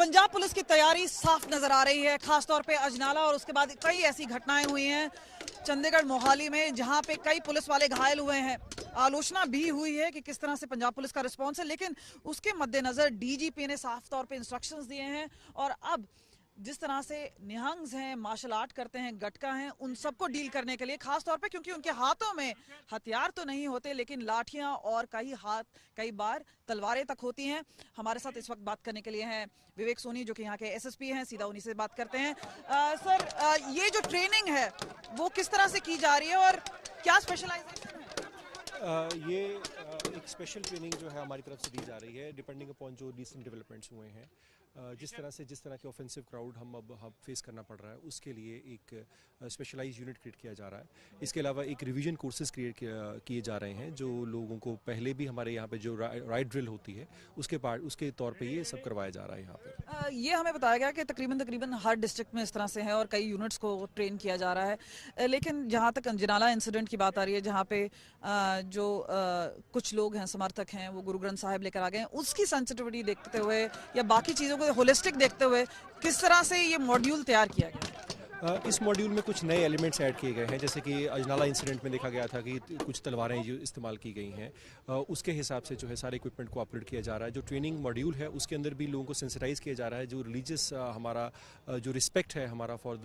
Punjab police की तैयारी साफ नजर आ रही है, खासतौर पे अजनाला और उसके बाद कई ऐसी घटनाएं हुई हैं चंडीगढ़ मोहाली में जहां पे कई पुलिस वाले घायल हुए हैं। आलोचना भी हुई है कि किस तरह से पंजाब पुलिस का रिस्पांस है, लेकिन उसके मद्देनजर डीजीपी ने साफ तौर पे इंस्ट्रक्शंस दिए हैं और अब जिस तरह से निहंग्स हैं, मार्शल आर्ट करते हैं, गटका हैं, उन सबको डील करने के लिए खास तौर पे, क्योंकि उनके हाथों में हथियार तो नहीं होते लेकिन लाठियां और कई बार तलवारें तक होती हैं। हमारे साथ इस वक्त बात करने के लिए हैं विवेक सोनी, जो कि यहाँ के एसएसपी हैं। सीधा उन्हीं से बात करते हैं। सर, ये जो ट्रेनिंग है वो किस तरह से की जा रही है और क्या स्पेशलाइजेशन है? ये एक स्पेशल ट्रेनिंग जो है हमारी तरफ से दी जा रही है डिपेंडिंग अपॉन जो रिसेंट डेवलपमेंट्स हुए हैं। जिस तरह के ऑफेंसिव क्राउड हम फेस करना पड़ रहा है, उसके लिए एक स्पेशलाइज यूनिट क्रिएट किया जा रहा है। इसके अलावा एक रिवीजन कोर्सेज क्रिएट किए जा रहे हैं जो लोगों को पहले भी हमारे यहाँ पे जो राइट ड्रिल होती है उसके तौर पे ये सब करवाया जा रहा है यहाँ पे। ये हमें बताया गया कि तकरीबन हर डिस्ट्रिक्ट में इस तरह से है और कई यूनिट्स को ट्रेन किया जा रहा है। लेकिन जहाँ तक अजनाला इंसिडेंट की बात आ रही है, जहाँ पे कुछ लोग हैं, समर्थक हैं, वो गुरु ग्रंथ साहिब लेकर आ गए हैं, उसकी सेंसिटिविटी देखते हुए या बाकी चीज़ों को होलिस्टिक देखते हुए किस तरह से ये मॉड्यूल तैयार किया गया? इस मॉड्यूल में कुछ नए एलिमेंट्स ऐड किए गए हैं, जैसे कि अजनाला इंसिडेंट में देखा गया था कि कुछ तलवारें जो इस्तेमाल की गई हैं, उसके हिसाब से जो है सारे इक्विपमेंट को अपग्रेड किया जा रहा है। जो ट्रेनिंग मॉड्यूल है उसके अंदर भी लोगों को सेंसिटाइज किया जा रहा है। जो रिलीजियस हमारा जो रिस्पेक्ट है हमारा फॉर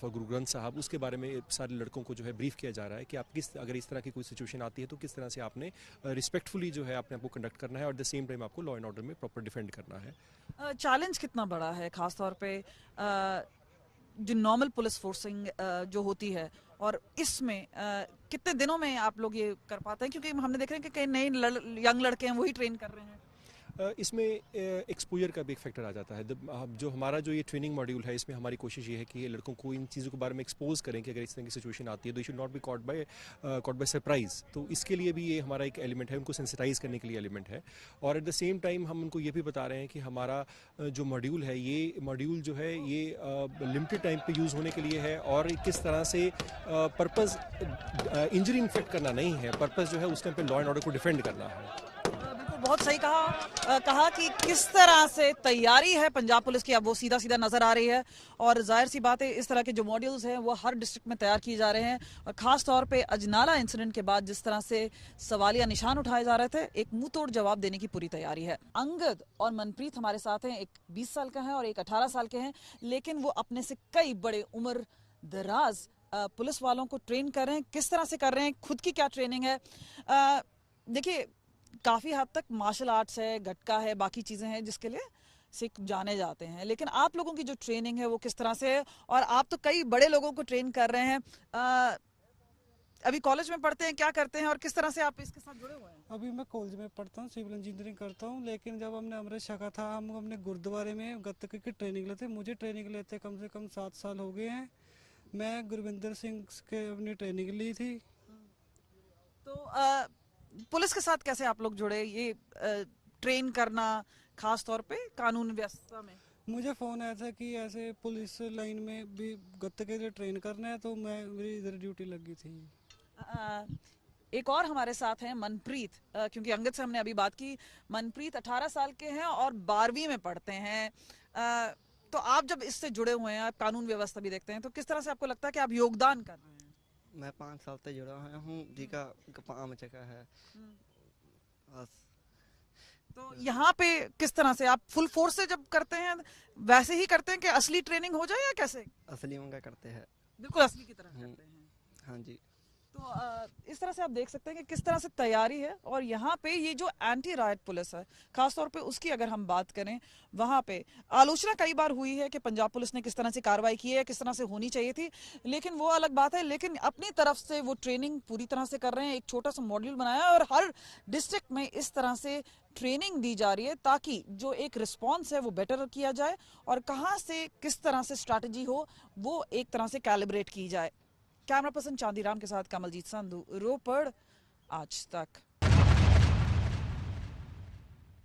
गुरु ग्रंथ साहब, उसके बारे में सारे लड़कों को जो है ब्रीफ किया जा रहा है कि आप अगर इस तरह की कोई सिचुएशन आती है तो किस तरह से आपने रिस्पेक्टफुली जो है अपने आप को कंडक्ट करना है और एट द सेम टाइम आपको लॉ एंड ऑर्डर में प्रॉपर डिफेंड करना है। चैलेंज कितना बड़ा है खासतौर पे जो नॉर्मल पुलिस फोर्सिंग जो होती है, और इसमें कितने दिनों में आप लोग ये कर पाते हैं? क्योंकि हमने देख रहे हैं कि कई नए यंग लड़के हैं, वही ट्रेन कर रहे हैं। इसमें एक्सपोजर का भी एक फैक्टर आ जाता है। जो हमारा जो ये ट्रेनिंग मॉड्यूल है, इसमें हमारी कोशिश ये है कि लड़कों को इन चीज़ों के बारे में एक्सपोज करें कि अगर इस तरह की सिचुएशन आती है तो you should not be caught by surprise. तो इसके लिए भी ये हमारा एक एलिमेंट है, उनको सेंसिटाइज करने के लिए एलिमेंट है। और एट द सेम टाइम हम उनको ये भी बता रहे हैं कि हमारा जो मॉड्यूल है, ये मॉड्यूल जो है ये लिमिटेड टाइम पर यूज़ होने के लिए है और किस तरह से पर्पज़ इंजरी इन्फेक्ट करना नहीं है, पर्पज़ जो है उस टाइम पर लॉ एंड ऑर्डर को डिफेंड करना है। बहुत सही कहा कि किस तरह से तैयारी है पंजाब पुलिस की, अब वो सीधा नजर आ रही है। और जाहिर सी बात है, इस तरह के जो मॉड्यूल्स हैं वो हर डिस्ट्रिक्ट में तैयार किए जा रहे हैं। और खास तौर पे अजनाला इंसिडेंट के बाद जिस तरह से सवालिया निशान उठाए जा रहे थे, एक मुंह तोड़ जवाब देने की पूरी तैयारी है। अंगद और मनप्रीत हमारे साथ हैं, एक 20 साल का है और एक 18 साल के हैं, लेकिन वो अपने से कई बड़े उम्र दराज पुलिस वालों को ट्रेन कर रहे हैं। किस तरह से कर रहे हैं, खुद की क्या ट्रेनिंग है? देखिए, काफ़ी हद तक मार्शल आर्ट्स है, गटका है, बाकी चीज़ें हैं जिसके लिए सिख जाने जाते हैं, लेकिन आप लोगों की जो ट्रेनिंग है वो किस तरह से है? और आप तो कई बड़े लोगों को ट्रेन कर रहे हैं। अभी कॉलेज में पढ़ते हैं, क्या करते हैं और किस तरह से आप इसके साथ जुड़े हुए हैं? अभी मैं कॉलेज में पढ़ता हूँ, सिविल इंजीनियरिंग करता हूँ। लेकिन जब हमने अमृत छका था, हम अपने गुरुद्वारे में गत्तके की ट्रेनिंग लेते। मुझे ट्रेनिंग लेते कम से कम 7 साल हो गए हैं। मैं गुरविंदर सिंह के अपनी ट्रेनिंग ली थी। तो पुलिस के साथ कैसे आप लोग जुड़े, ये ट्रेन करना खास तौर पे कानून व्यवस्था में? मुझे फ़ोन आया था कि ऐसे पुलिस लाइन में भी गत्ते के लिए ट्रेन करना है, तो मेरी इधर ड्यूटी लगी थी। एक और हमारे साथ हैं मनप्रीत, क्योंकि अंगद से हमने अभी बात की। मनप्रीत 18 साल के हैं और 12वीं में पढ़ते हैं। तो आप जब इससे जुड़े हुए हैं, आप कानून व्यवस्था भी देखते हैं, तो किस तरह से आपको लगता है कि आप योगदान कर रहे हैं? मैं 5 साल से जुड़ा हुआ हूँ जी का काम चका है। तो यहाँ पे किस तरह से आप फुल फोर्स से जब करते हैं वैसे ही करते हैं कि असली ट्रेनिंग हो जाए या कैसे? असली मंगा करते हैं, बिल्कुल असली की तरह करते हैं। हाँ जी। तो इस तरह से आप देख सकते हैं कि किस तरह से तैयारी है। और यहाँ पे ये जो एंटी राइट पुलिस है, खासतौर पे उसकी अगर हम बात करें, वहाँ पे आलोचना कई बार हुई है कि पंजाब पुलिस ने किस तरह से कार्रवाई की है, किस तरह से होनी चाहिए थी, लेकिन वो अलग बात है। लेकिन अपनी तरफ से वो ट्रेनिंग पूरी तरह से कर रहे हैं। एक छोटा सा मॉड्यूल बनाया है और हर डिस्ट्रिक्ट में इस तरह से ट्रेनिंग दी जा रही है ताकि जो एक रिस्पॉन्स है वो बेटर किया जाए और कहाँ से किस तरह से स्ट्रैटेजी हो वो एक तरह से कैलिब्रेट की जाए। कैमरा पर्सन चांदीराम के साथ कमलजीत संधू, रोपड़, आज तक।